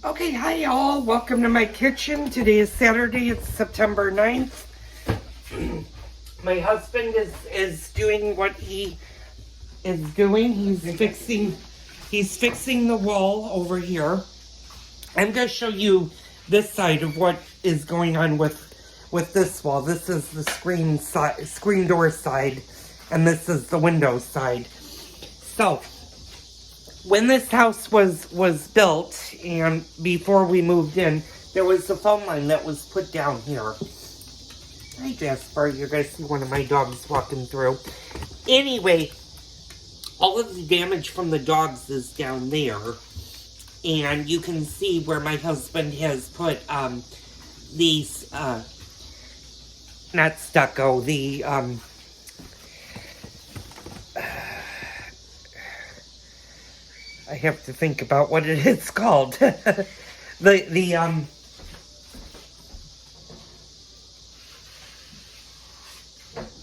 Okay, hi y'all. Welcome to my kitchen. Today is Saturday. It's September 9th. My husband is doing what he is doing. He's fixing the wall over here. I'm going to show you this side of what is going on with this wall. This is the screen door side, and this is the window side. So, when this house was built and before we moved in, there was a phone line that was put down here. Hi, Jasper. You're going to see one of my dogs walking through. Anyway, all of the damage from the dogs is down there. And you can see where my husband has put these, not stucco, the, I have to think about what it is called. the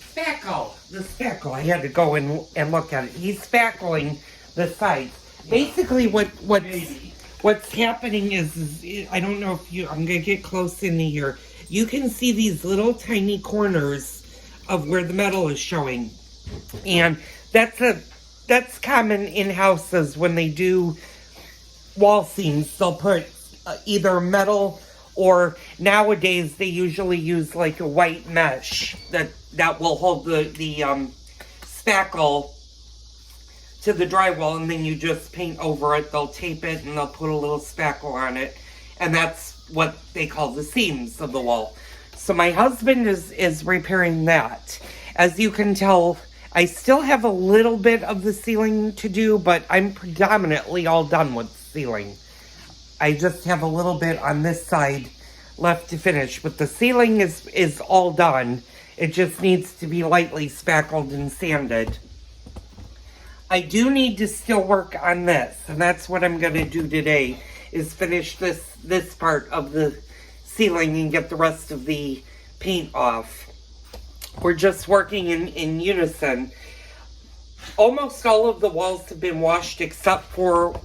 spackle. The spackle. I had to go and look at it. He's spackling the sides. Basically, what's happening is I don't know if you. I'm gonna get close in here. You can see these little tiny corners of where the metal is showing, and that's common in houses when they do wall seams. They'll put either metal or nowadays they usually use like a white mesh that will hold the spackle to the drywall, and then you just paint over it. They'll tape it and they'll put a little spackle on it, and that's what they call the seams of the wall. So my husband is repairing that. As you can tell, I still have a little bit of the ceiling to do, but I'm predominantly all done with the ceiling. I just have a little bit on this side left to finish, but the ceiling is all done. It just needs to be lightly spackled and sanded. I do need to still work on this, and that's what I'm going to do today, is finish this part of the ceiling and get the rest of the paint off. We're just working in unison. Almost all of the walls have been washed except for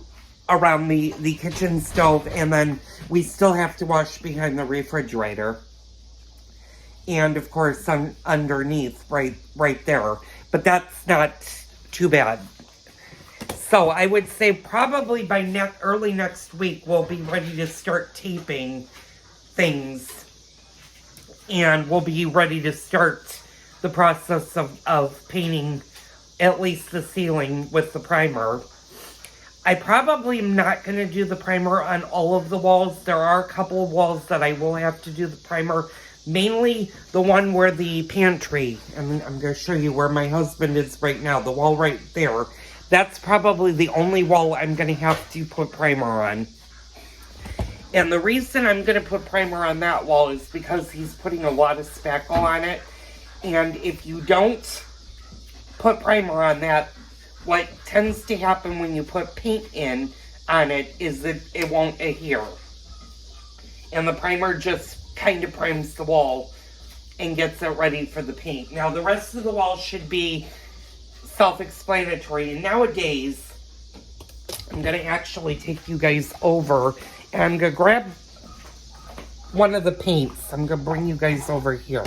around the kitchen stove, and then we still have to wash behind the refrigerator. And of course underneath right there. But that's not too bad. So I would say probably by early next week we'll be ready to start taping things, and we'll be ready to start the process of painting at least the ceiling with the primer. I probably am not going to do the primer on all of the walls. There are a couple of walls that I will have to do the primer. Mainly the one where the pantry, and I'm going to show you where my husband is right now, the wall right there. That's probably the only wall I'm going to have to put primer on. And the reason I'm going to put primer on that wall is because he's putting a lot of spackle on it. And if you don't put primer on that, what tends to happen when you put paint in on it is that it won't adhere. And the primer just kind of primes the wall and gets it ready for the paint. Now the rest of the wall should be self-explanatory. And nowadays, I'm going to actually take you guys over and I'm going to grab one of the paints. I'm going to bring you guys over here.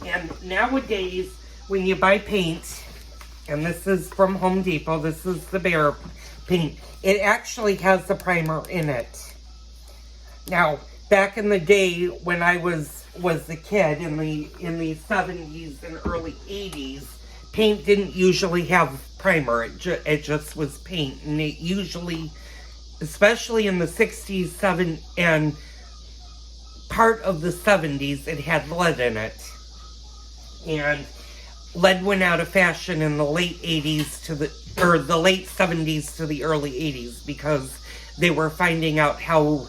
And nowadays, when you buy paint, and this is from Home Depot, this is the Bear paint, it actually has the primer in it. Now, back in the day when I was a kid in the 70s and early 80s, paint didn't usually have primer. It just was paint, and it usually, especially in the 60s, 70s, and part of the 70s, it had lead in it. And lead went out of fashion in the late 80s the late 70s to the early 80s because they were finding out how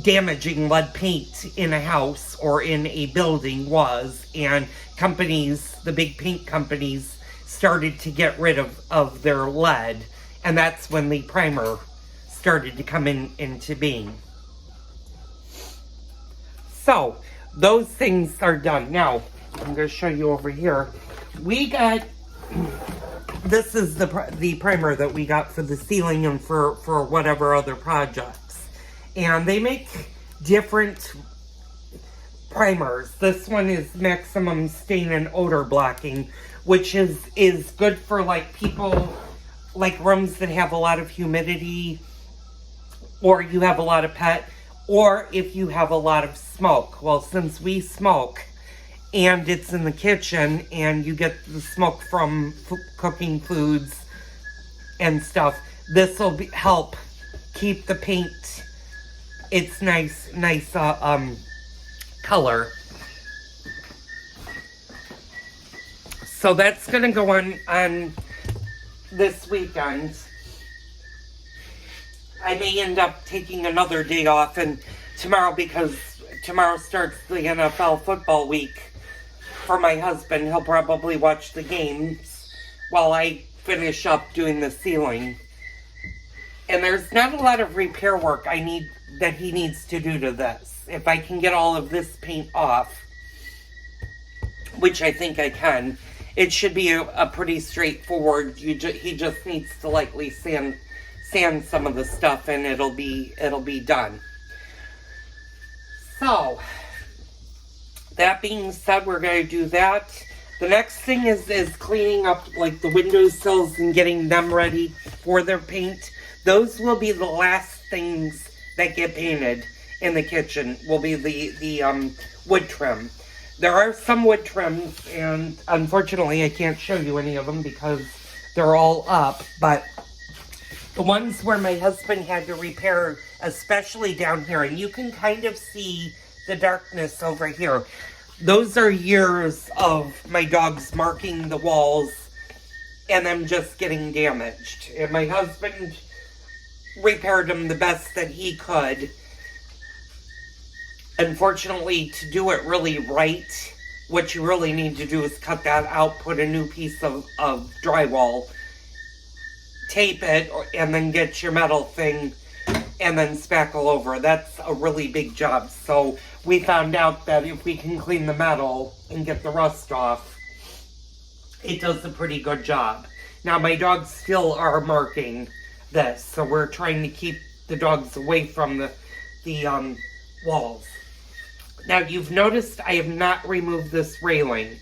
damaging lead paint in a house or in a building was, and companies, the big paint companies, started to get rid of their lead, and that's when the primer started to come into being. So those things are done. Now I'm going to show you over here. We got this is the primer that we got for the ceiling and for whatever other projects. And they make different primers. This one is maximum stain and odor blocking, which is good for like people, like rooms that have a lot of humidity, or you have a lot of pet, or if you have a lot of smoke. Well, since we smoke, and it's in the kitchen, and you get the smoke from cooking foods and stuff, this will help keep the paint its nice color. So that's gonna go on this weekend. I may end up taking another day off and tomorrow, because tomorrow starts the NFL football week for my husband. He'll probably watch the games while I finish up doing the ceiling. And there's not a lot of repair work that he needs to do to this. If I can get all of this paint off, which I think I can, it should be a pretty straightforward. He just needs to lightly sand some of the stuff, and it'll be done. So that being said, we're going to do that. The next thing is cleaning up like the windowsills and getting them ready for their paint. Those will be the last things that get painted in the kitchen, will be the wood trim. There are some wood trims, and unfortunately I can't show you any of them because they're all up, but the ones where my husband had to repair, especially down here, and you can kind of see the darkness over here. Those are years of my dogs marking the walls and them just getting damaged. And my husband repaired them the best that he could. Unfortunately, to do it really right, what you really need to do is cut that out, put a new piece of drywall, tape it, and then get your metal thing and then spackle over. That's a really big job. So we found out that if we can clean the metal and get the rust off, it does a pretty good job. Now my dogs still are marking this, so we're trying to keep the dogs away from the walls. Now you've noticed I have not removed this railing.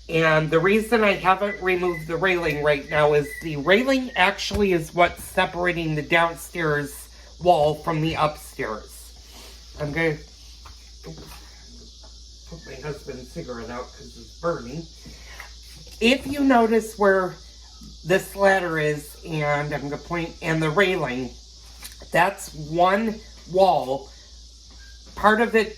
And the reason I haven't removed the railing right now is the railing actually is what's separating the downstairs wall from the upstairs. I'm going to put my husband's cigarette out because it's burning. If you notice where this ladder is, and I'm going to point, and the railing, that's one wall. Part of it,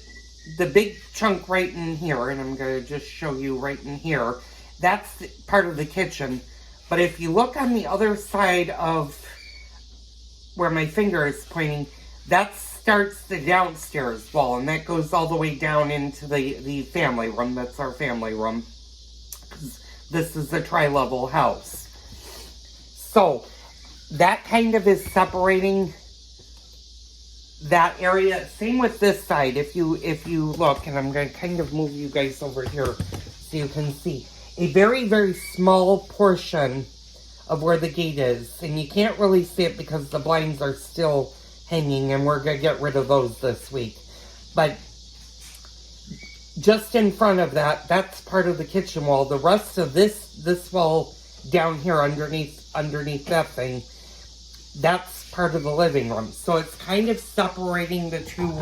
the big chunk right in here, and I'm going to just show you right in here, that's part of the kitchen. But if you look on the other side of where my finger is pointing, that starts the downstairs wall, and that goes all the way down into the family room. That's our family room. This is a tri-level house. So that kind of is separating that area. Same with this side. If you look, and I'm going to kind of move you guys over here so you can see a very, very small portion of where the gate is, and you can't really see it because the blinds are still hanging, and we're going to get rid of those this week. But just in front of that, that's part of the kitchen wall. The rest of this wall down here underneath that thing, that's part of the living room. So it's kind of separating the two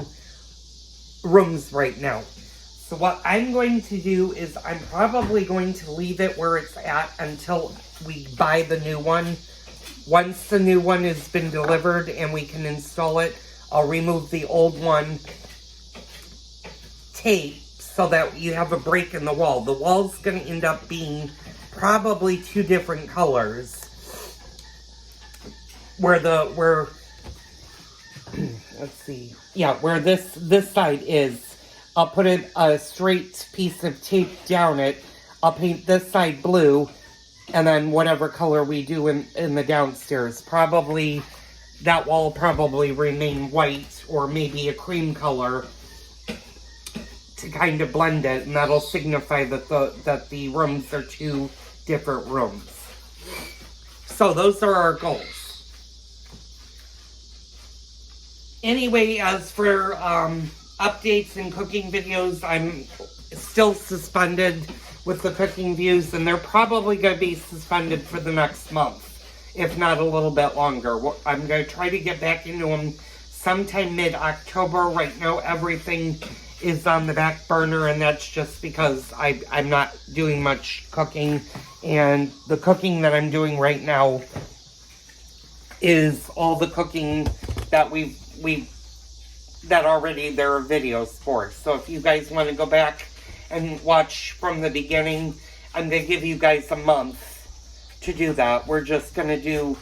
rooms right now. So what I'm going to do is I'm probably going to leave it where it's at until we buy the new one. Once the new one has been delivered and we can install it, I'll remove the old one tape so that you have a break in the wall. The wall's going to end up being probably two different colors. Where let's see, yeah, where this side is, I'll put a straight piece of tape down it. I'll paint this side blue, and then whatever color we do in the downstairs. Probably, that wall will probably remain white, or maybe a cream color to kind of blend it, and that'll signify that the rooms are two different rooms. So those are our goals. Anyway, as for updates and cooking videos, I'm still suspended with the cooking views, and they're probably going to be suspended for the next month, if not a little bit longer. I'm going to try to get back into them sometime mid-October. Right now, everything is on the back burner, and that's just because I'm not doing much cooking, and the cooking that I'm doing right now is all the cooking that that already there are videos for. So if you guys want to go back and watch from the beginning, I'm going to give you guys a month to do that. We're just going to do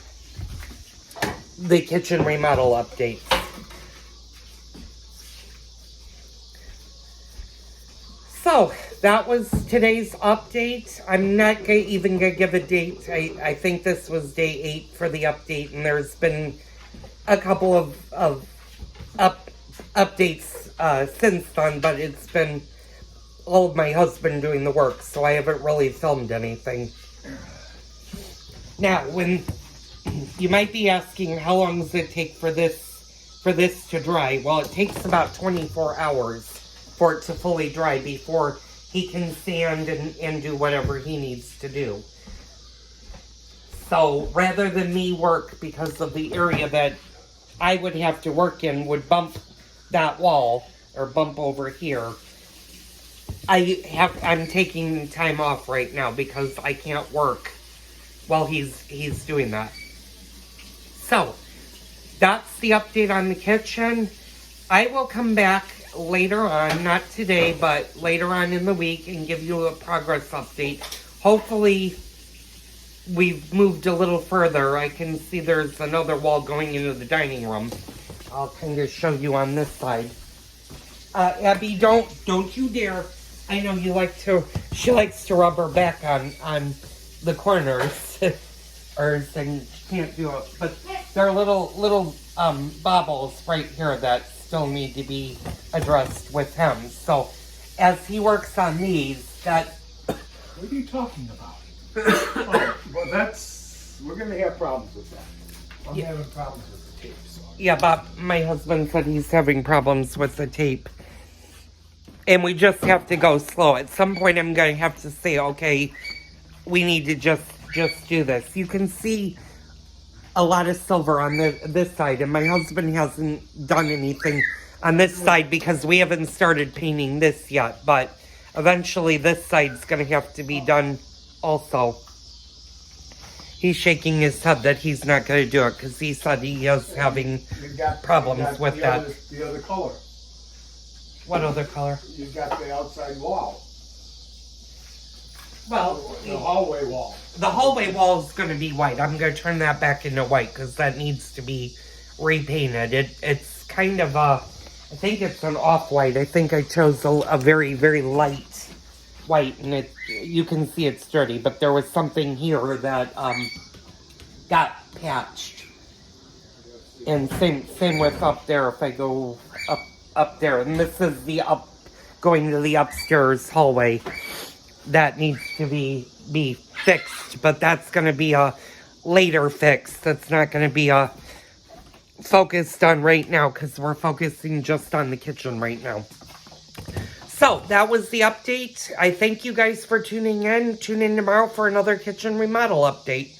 the kitchen remodel updates. So, that was today's update. I'm not even going to give a date. I think this was day 8 for the update, and there's been a couple of updates since then, but it's been all of my husband doing the work, so I haven't really filmed anything. Now, when you might be asking, how long does it take for this to dry? Well, it takes about 24 hours for it to fully dry before he can sand and do whatever he needs to do. So, rather than me work, because of the area that I would have to work in would bump that wall, or bump over here, I'm taking time off right now because I can't work while he's doing that. So, that's the update on the kitchen. I will come back later on, not today, but later on in the week, and give you a progress update. Hopefully, we've moved a little further. I can see there's another wall going into the dining room. I'll kind of show you on this side. Abby, don't you dare. I know she likes to rub her back on the corners. Or saying she can't do it. But there are little bobbles right here that still need to be addressed with him. So, as he works on these, What are you talking about? Oh, well, we're going to have problems with that. I'm having problems with the tape, so. Yeah, but my husband said he's having problems with the tape. And we just have to go slow. At some point, I'm going to have to say, okay, we need to just do this. You can see a lot of silver on this side, and my husband hasn't done anything on this side because we haven't started painting this yet, but eventually this side's going to have to be done also. He's shaking his head that he's not going to do it because he said he is having problems with that. The other color. What other color? You've got the outside wall. Well, the hallway wall. The hallway wall is going to be white. I'm going to turn that back into white because that needs to be repainted. It's kind of I think it's an off-white. I think I chose a very, very light white, and you can see it's dirty, but there was something here that got patched. And same with up there. If I go up there, and this is going to the upstairs hallway that needs to be fixed, but that's going to be a later fix. That's not going to be focused on right now because we're focusing just on the kitchen right now. So, that was the update. I thank you guys for tuning in. Tune in tomorrow for another kitchen remodel update.